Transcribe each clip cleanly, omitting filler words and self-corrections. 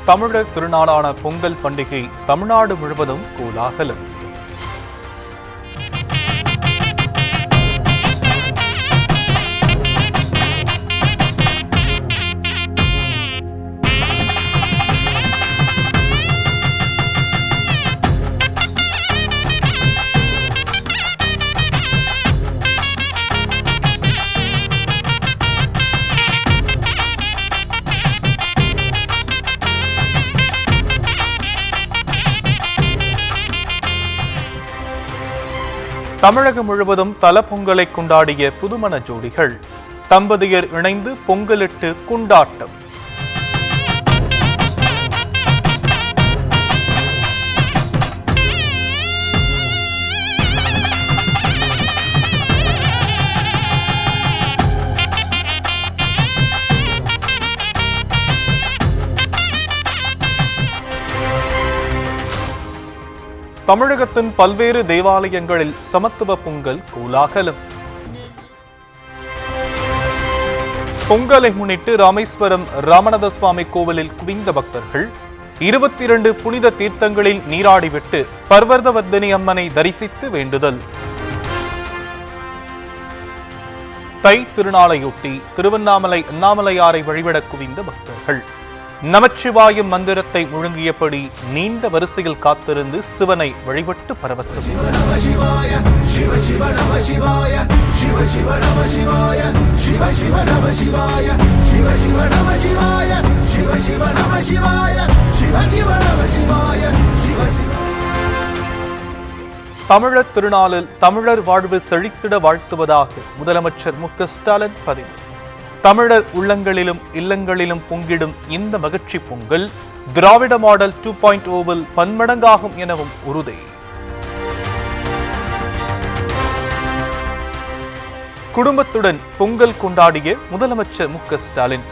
தமிழர் திருநாளான பொங்கல் பண்டிகை தமிழ்நாடு முழுவதும் கோலாகலம். தமிழகம் முழுவதும் தல பொங்கலை கொண்டாடிய புதுமண ஜோடிகள், தம்பதியர் இணைந்து பொங்கலிட்டு கொண்டாட்டம். தமிழகத்தின் பல்வேறு தேவாலயங்களில் சமத்துவ பொங்கல் கோலாகலம். பொங்கலை முன்னிட்டு ராமேஸ்வரம் ராமநாத சுவாமி கோவிலில் குவிந்த பக்தர்கள் 22 புனித தீர்த்தங்களில் நீராடிவிட்டு பர்வதவர்தினி அம்மனை தரிசித்து வேண்டுதல். தை திருநாளையொட்டி திருவண்ணாமலை அண்ணாமலையாரை வழிபட குவிந்த பக்தர்கள் நமச்சிவாயம் மந்திரத்தை முழங்கியபடி நீண்ட வரிசையில் காத்திருந்து சிவனை வழிபட்டு பரவசம். தமிழர் திருநாளில் தமிழர் வாழ்வு செழித்திட வாழ்த்துவதாக முதலமைச்சர் மு.க.ஸ்டாலின் பதிவு. தமிழர் உள்ளங்களிலும் இல்லங்களிலும் பொங்கிடும் இந்த மகிழ்ச்சி பொங்கல் திராவிட மாடல் 2.0 பன்மடங்காகும் எனவும் உறுதி. குடும்பத்துடன் பொங்கல் கொண்டாடிய முதலமைச்சர் மு.க.ஸ்டாலின்,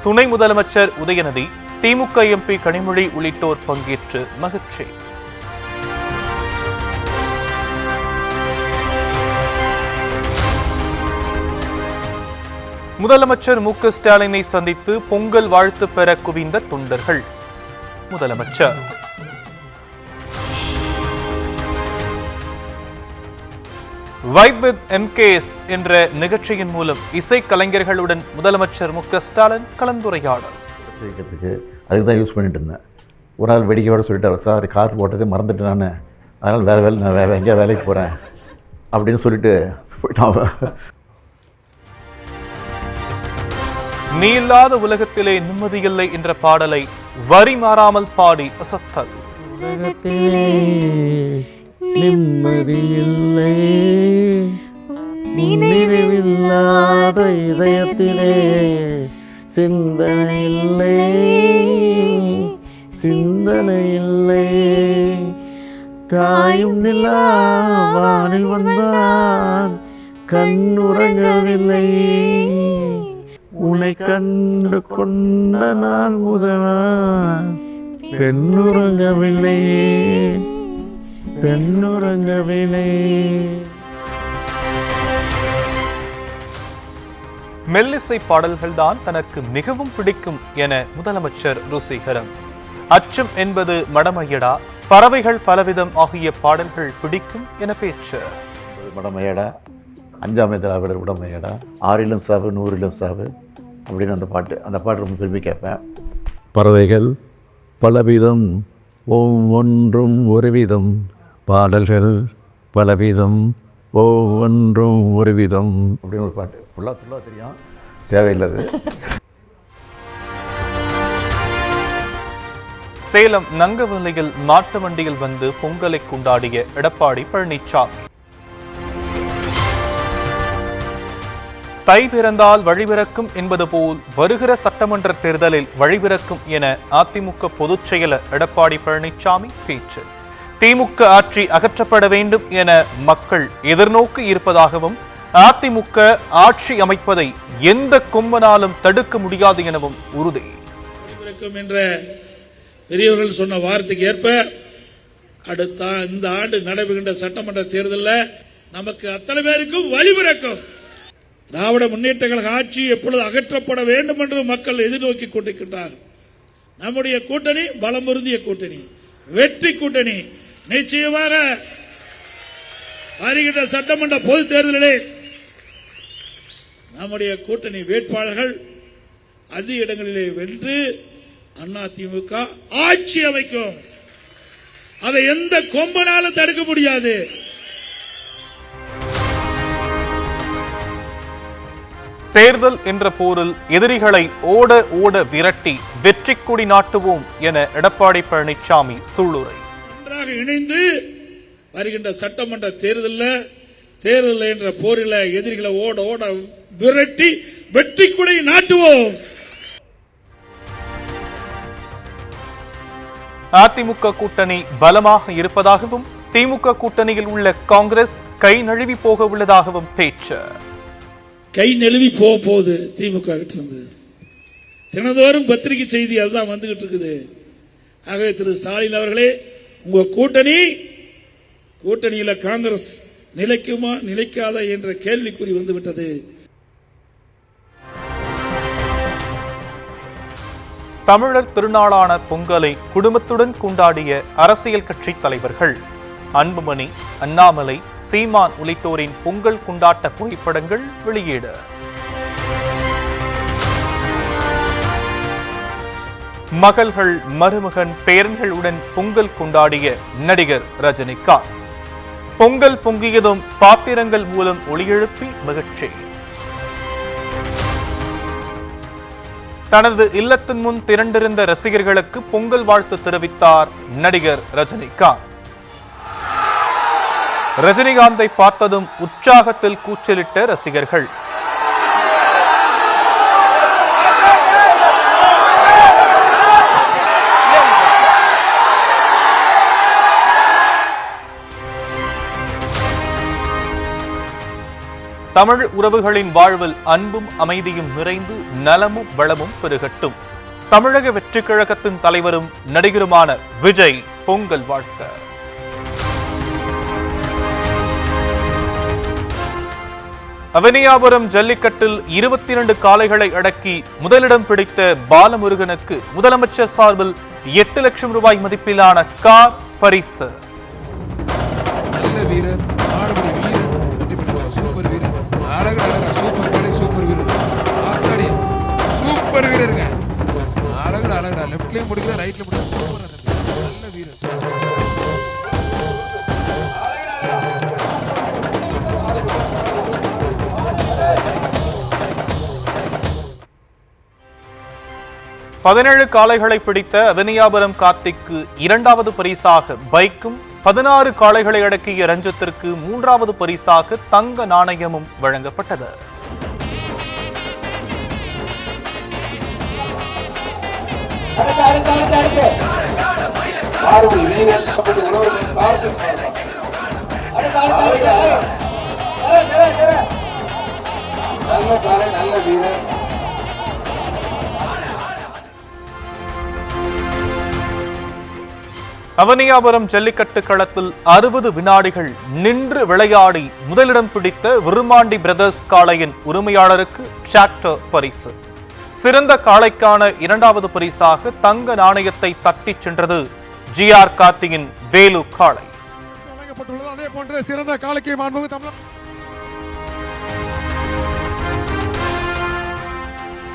துணை முதலமைச்சர் உதயநிதி, திமுக எம்பி கனிமொழி உள்ளிட்டோர் பங்கேற்று மகிழ்ச்சி. முதலமைச்சர் மு.க.ஸ்டாலினை சந்தித்து பொங்கல் வாழ்த்து பெற குவிந்த தொண்டர்கள். முதலமைச்சர் வைப் வித் எம்கேஎஸ் என்ற நிகழ்ச்சியின் மூலம் இசை கலைஞர்களுடன் முதலமைச்சர் மு.க.ஸ்டாலின் கலந்துரையாடல். அதுக்கு தான் யூஸ் பண்ணிட்டு இருந்தேன். ஒரு நாள் வெடிக்கையோட சொல்லிட்டு, சார் கார் போட்டதே மறந்துட்டு நான், அதனால் நான் வேறு எங்கேயா வேலைக்கு போகிறேன் அப்படின்னு சொல்லிட்டு போயிட்டான். நீ இல்லாத உலகத்திலே நிம்மதியில்லை என்ற பாடலை வரி மாறாமல் பாடி அசத்தல். உலகத்திலே நிம்மதியில்லை, நினைவில்லாத இதயத்திலே சிந்தனை இல்லை, சிந்தனை இல்லை. காயும் நிலா வானில் வந்தான், கண்ணுறங்கவில்லை. உன்னை கண்டு கொண்ட நான் முதலான் பெண்ணுறங்கவில்லை, பெண்ணுறங்கவில்லை. மெல்லிசை பாடல்கள்தான் தனக்கு மிகவும் பிடிக்கும் என முதலமைச்சர் ருசிகரம். அச்சம் என்பது மடமையடா, பறவைகள் பலவிதம் ஆகிய பாடல்கள் பிடிக்கும் என பேச்சு. மடமையடா, 5ஆம் திராவிடர் உடமையடா, 6லும் சாவு 100லும் சாவு அப்படின்னு அந்த பாட்டு ரொம்ப விரும்பி கேட்பேன். பறவைகள் பலவிதம், ஒவ்வொன்றும் ஒரு விதம், பாடல்கள் பலவிதம், ஒவ்வொன்றும் ஒரு விதம் அப்படின்னு ஒரு பாட்டு ஃபுல்லாக தெரியும், தேவையில்லது. சேலம் நங்கவல்லியில் மாட்டு வண்டியில் வந்து பொங்கலை கொண்டாடிய எடப்பாடி பழனிசாமி. தை பிறந்தால் வழிபிறக்கும் என்பது போல் வருகிற சட்டமன்ற தேர்தலில் வழிபிறக்கும் என அதிமுக பொதுச் செயலர் எடப்பாடி பழனிசாமி பேச்சு. திமுக ஆட்சி அகற்றப்பட வேண்டும் என மக்கள் எதிர்நோக்கி இருப்பதாகவும், அதிமுக ஆட்சி அமைப்பதை எந்த கொம்பனாலும் தடுக்க முடியாது எனவும் உறுதி. என்ற பெரியவர்கள் சொன்ன வார்த்தைக்கு ஏற்ப அடுத்த இந்த ஆண்டு நடைபெறுகின்ற சட்டமன்ற தேர்தலில் நமக்கு அத்தனை பேருக்கும் வழிபிறக்கும். திராவிட முன்னேற்ற கழக ஆட்சி எப்பொழுது அகற்றப்பட வேண்டும் என்று மக்கள் எதிர்நோக்கி கொண்டிருக்கின்றார். நம்முடைய கூட்டணி பலம் பொருந்திய கூட்டணி, வெற்றி கூட்டணி. நிச்சயமாக வருகின்ற சட்டமன்ற பொது தேர்தலிலே நம்முடைய கூட்டணி வேட்பாளர்கள் அதிக இடங்களிலே வென்று அதிமுக ஆட்சி அமைக்கும். அதை எந்த கொம்பனாலும் தடுக்க முடியாது. தேர்தல் என்ற போரில் எதிரிகளை ஓட ஓட விரட்டி வெற்றி கொடி நாட்டுவோம் என எடப்பாடி பழனிசாமி சூளுரை. ஒன்றாக இணைந்து வருகின்ற சட்டமன்ற தேர்தல் என்ற போரில் எதிரிகளை ஓட ஓட விரட்டி வெற்றி கொடி நாட்டுவோம். அதிமுக கூட்டணி பலமாக இருப்பதாகவும் திமுக கூட்டணியில் உள்ள காங்கிரஸ் கை நழுவி போக உள்ளதாகவும் பேச்சு. கை நழுவி போக போகுது திமுக கிட்ட இருந்து. தினந்தோறும் பத்திரிகை செய்தி அதுதான் வந்துகிட்டு இருக்குது. ஆகவே திரு ஸ்டாலின் அவர்களே, உங்க கூட்டணியில காங்கிரஸ் நிலைக்குமா நிலைக்காதா என்ற கேள்விக்குறி வந்துவிட்டது. தமிழர் திருநாளான பொங்கலை குடும்பத்துடன் கொண்டாடிய அரசியல் கட்சி தலைவர்கள். அன்புமணி, அண்ணாமலை, சீமான் உள்ளிட்டோரின் பொங்கல் கொண்டாட்ட புகைப்படங்கள் வெளியீடு. மகள்கள், மருமகன், பேரன்களுடன் பொங்கல் கொண்டாடிய நடிகர் ரஜினிகாந்த். பொங்கல் பொங்கியதும் பாத்திரங்கள் மூலம் ஒளியெழுப்பி மகிழ்ச்சி. தனது இல்லத்தின் முன் திரண்டிருந்த ரசிகர்களுக்கு பொங்கல் வாழ்த்து தெரிவித்தார் நடிகர் ரஜினிகாந்த். ரஜினிகாந்தை பார்த்ததும் உற்சாகத்தில் கூச்சலிட்ட ரசிகர்கள். தமிழ் உறவுகளின் வாழ்வில் அன்பும் அமைதியும் நிறைந்து நலமும் வளமும் பெருகட்டும். தமிழக வெற்றி கழகத்தின் தலைவரும் நடிகருமான விஜய் பொங்கல் வாழ்த்து. அவனியாபுரம் ஜல்லிக்கட்டில் 22 காளைகளை அடக்கி முதலிடம் பிடித்த பாலமுருகனுக்கு முதலமைச்சர் சார்பில் 8 லட்சம் ரூபாய் மதிப்பிலான கார் பரிசு. பதினேழு காளைகளை பிடித்த அவனியாபுரம் கார்த்திக்கு 2வது பரிசாக பைக்கும், 16 காளைகளை அடக்கிய ரஞ்சித்திற்கு 3வது பரிசாக தங்க நாணயமும் வழங்கப்பட்டது. அவனியாபுரம் ஜல்லிக்கட்டு களத்தில் 60 வினாடிகள் நின்று விளையாடி முதலிடம் பிடித்த விருமாண்டி பிரதர்ஸ் காளையின் உரிமையாளருக்கு டிராக்டர் பரிசு. சிறந்த காளைக்கான 2வது பரிசாக தங்க நாணயத்தை தட்டிச் சென்றது ஜிஆர் கார்த்தியின் வேலு காளை. அதே போன்ற சிறந்த காளைக்கு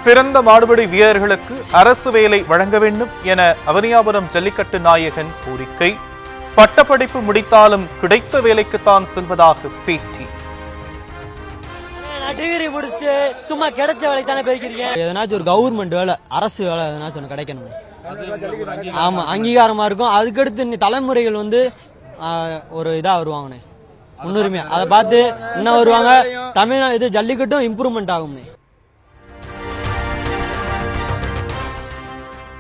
சிறந்த மாடுபிடி வீரர்களுக்கு அரசு வேலை வழங்க வேண்டும் என அவனியாபுரம் ஜல்லிக்கட்டு நாயகன் கோரிக்கை. பட்டப்படிப்பு முடித்தாலும் கிடைத்த வேலைக்குத்தான் செல்வதாக பேட்டி. டிகிரி முடிச்சுட்டு சும்மா கிடைச்ச வேலைக்கு தானே போய்க்கிறீங்க. எதனாச்சும் ஒரு கவர்மெண்ட் வேலை, அரசு வேலை எதனாச்சும் ஒன்று கிடைக்கணும். ஆமா, அங்கீகாரமா இருக்கும். அதுக்கடுத்து நீ தலைமுறைகள் வந்து ஒரு இதா வருவாங்கண்ணே, முன்னுரிமையா அதை பார்த்து என்ன வருவாங்க. தமிழ்நாடு இது ஜல்லிக்கட்டும் இம்ப்ரூவ்மெண்ட் ஆகும்.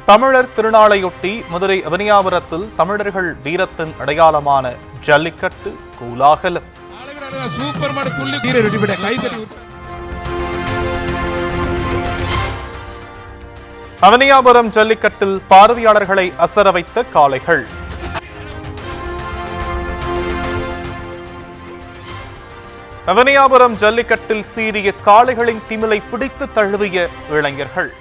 தமிழர் திருநாளையொட்டி மதுரை அவனியாபுரத்தில் தமிழர்கள் வீரத்தின் அடையாளமான ஜல்லிக்கட்டு கோலாகலம். அவனியாபுரம் ஜல்லிக்கட்டில் பார்வையாளர்களை அசர வைத்த காளைகள். அவனியாபுரம் ஜல்லிக்கட்டில் சீறிய காளைகளின் திமிலை பிடித்து தழுவிய இளைஞர்கள்.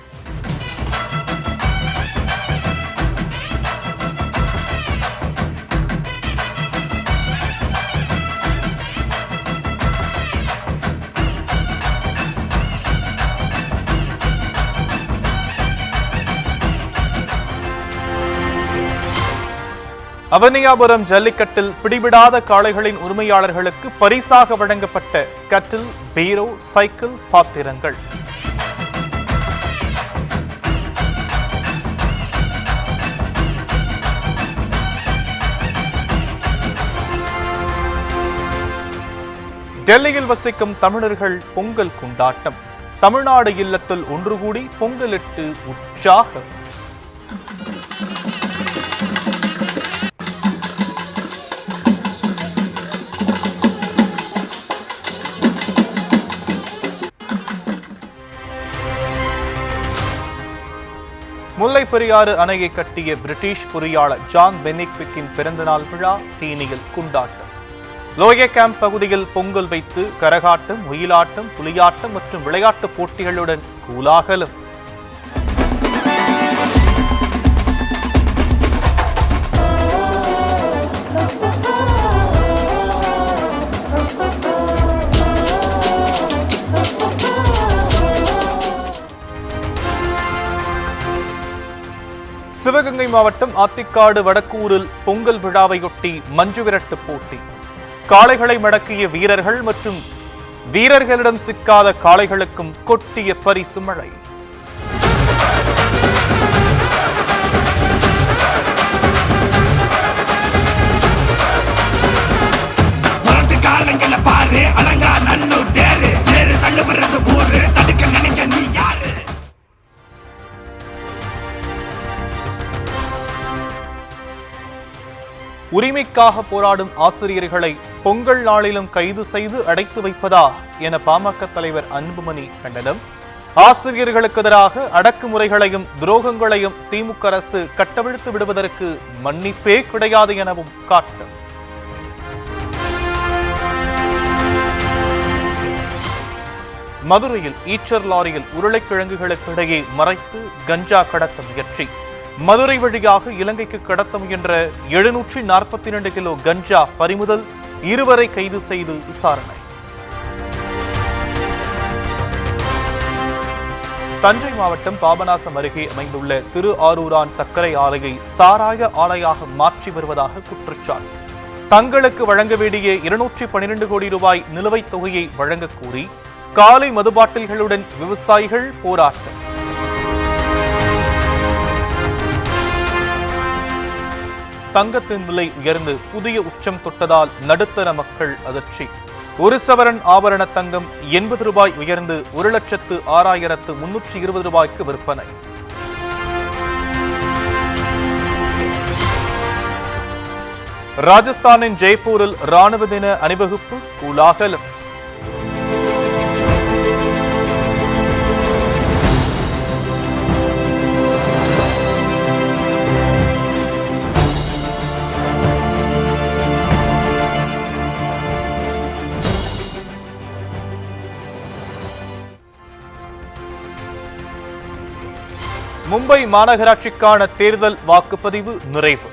அவனியாபுரம் ஜல்லிக்கட்டில் பிடிபடாத காளைகளின் உரிமையாளர்களுக்கு பரிசாக வழங்கப்பட்ட கட்டில், பீரோ, சைக்கிள், பாத்திரங்கள். டெல்லியில் வசிக்கும் தமிழர்கள் பொங்கல் கொண்டாட்டம். தமிழ்நாடு இல்லத்தில் ஒன்று கூடி பொங்கலிட்டு உற்சாகம். முல்லை பெரியாறு அணையை கட்டிய பிரிட்டிஷ் பொறியாளர் ஜான் பெனிக்விக்கின் பிறந்தநாள் விழா தேனியில் கொண்டாட்டம். லோய கேம்ப் பகுதியில் பொங்கல் வைத்து கரகாட்டம், ஒயிலாட்டம், புலியாட்டம் மற்றும் விளையாட்டுப் போட்டிகளுடன் கோலாகலம். சிவகங்கை மாவட்டம் ஆத்திக்காடு வடக்கூரில் பொங்கல் விழாவையொட்டி மஞ்சு விரட்டு போட்டி. காளைகளை மடக்கிய வீரர்கள் மற்றும் வீரர்களிடம் சிக்காத காளைகளுக்கும் கொட்டிய பரிசு மழை. உரிமைக்காக போராடும் ஆசிரியர்களை பொங்கல் நாளிலும் கைது செய்து அடைத்து வைப்பதா என பாமக தலைவர் அன்புமணி கண்டனம். ஆசிரியர்களுக்கு எதிராக அடக்குமுறைகளையும் துரோகங்களையும் திமுக அரசு கட்டவிழ்த்து விடுவதற்கு மன்னிப்பே கிடையாது எனவும் காட்டம். மதுரையில் ஈச்சர் லாரியில் உருளைக்கிழங்குகளுக்கு இடையே மறைத்து கஞ்சா கடத்த முயற்சி. மதுரை வழியாக இலங்கைக்கு கடத்த முயன்ற 742 கிலோ கஞ்சா பறிமுதல், 2 கைது செய்து விசாரணை. தஞ்சை மாவட்டம் பாபநாசம் அருகே அமைந்துள்ள திரு ஆரூரான் சர்க்கரை ஆலையை சாராய ஆலையாக மாற்றி வருவதாக குற்றச்சாட்டு. தங்களுக்கு வழங்க வேண்டிய 212 கோடி ரூபாய் நிலுவைத் தொகையை வழங்கக் கோரி காலை மதுபாட்டில்களுடன் விவசாயிகள் போராட்டம். தங்கத்தின் விலை உயர்ந்து புதிய உச்சம் தொட்டதால் நடுத்தர மக்கள் அதிர்ச்சி. 1 சவரன் ஆபரண தங்கம் 80 ரூபாய் உயர்ந்து 1,06,320 ரூபாய்க்கு விற்பனை. ராஜஸ்தானின் ஜெய்ப்பூரில் ராணுவ தின அணிவகுப்பு கோலாகலம். மும்பை மாநகராட்சிக்கான தேர்தல் வாக்குப்பதிவு நிறைவு.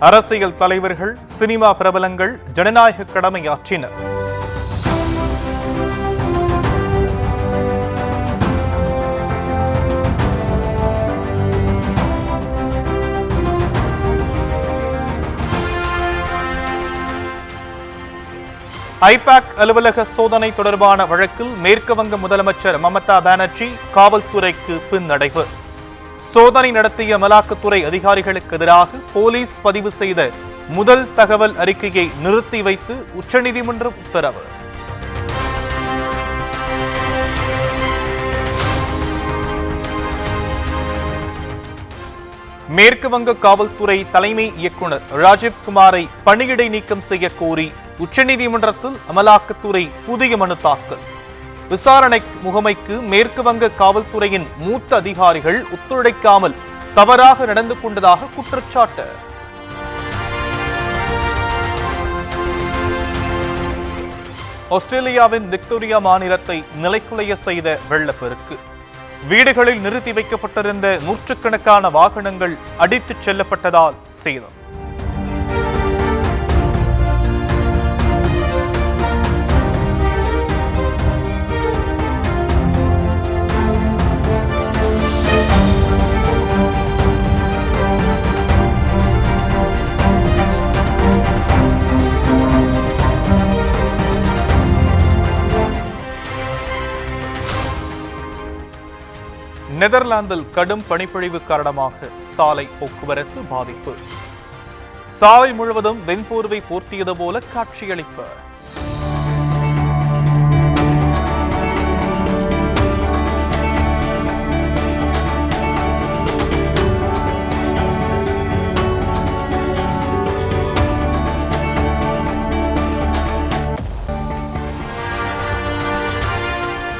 அரசியல் தலைவர்கள், சினிமா பிரபலங்கள் ஜனநாயக கடமையாற்றினர். ஐபாக் அலுவலக சோதனை தொடர்பான வழக்கில் மேற்கு வங்க முதலமைச்சர் மமதா பானர்ஜி காவல்துறைக்கு பின்னடைவு. சோதனை நடத்திய அமலாக்கத்துறை அதிகாரிகளுக்கு எதிராக போலீஸ் பதிவு செய்த முதல் தகவல் அறிக்கையை நிறுத்தி வைத்து உச்சநீதிமன்றம் உத்தரவு. மேற்கு வங்க காவல்துறை தலைமை இயக்குநர் ராஜீவ் குமாரை பணியிடை நீக்கம் செய்ய கோரி உச்சநீதிமன்றத்தில் அமலாக்கத்துறை புதிய மனு தாக்கல். விசாரணை முகமைக்கு மேற்கு வங்க காவல்துறையின் மூத்த அதிகாரிகள் ஒத்துழைக்காமல் தவறாக நடந்து கொண்டதாக குற்றச்சாட்டு. ஆஸ்திரேலியாவின் விக்டோரியா மாநிலத்தை நிலைக்குலைய செய்த வெள்ளப்பெருக்கு. வீடுகளில் நிறுத்தி வைக்கப்பட்டிருந்த நூற்றுக்கணக்கான வாகனங்கள் அடித்துச் செல்லப்பட்டதால் சேதம். நெதர்லாந்தில் கடும் பனிப்பொழிவு காரணமாக சாலை போக்குவரத்து பாதிப்பு. சாலை முழுவதும் வெண்போர்வை போர்த்தியது போல காட்சியளிப்பு.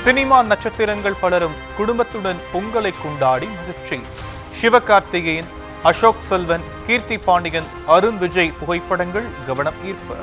சினிமா நட்சத்திரங்கள் பலரும் குடும்பத்துடன் பொங்கலை கொண்டாடி மகிழ்ச்சி. சிவகார்த்திகேயன், அசோக் செல்வன், கீர்த்தி பாண்டியன், அருண் விஜய் புகைப்படங்கள் கவனம் ஈர்ப்பு.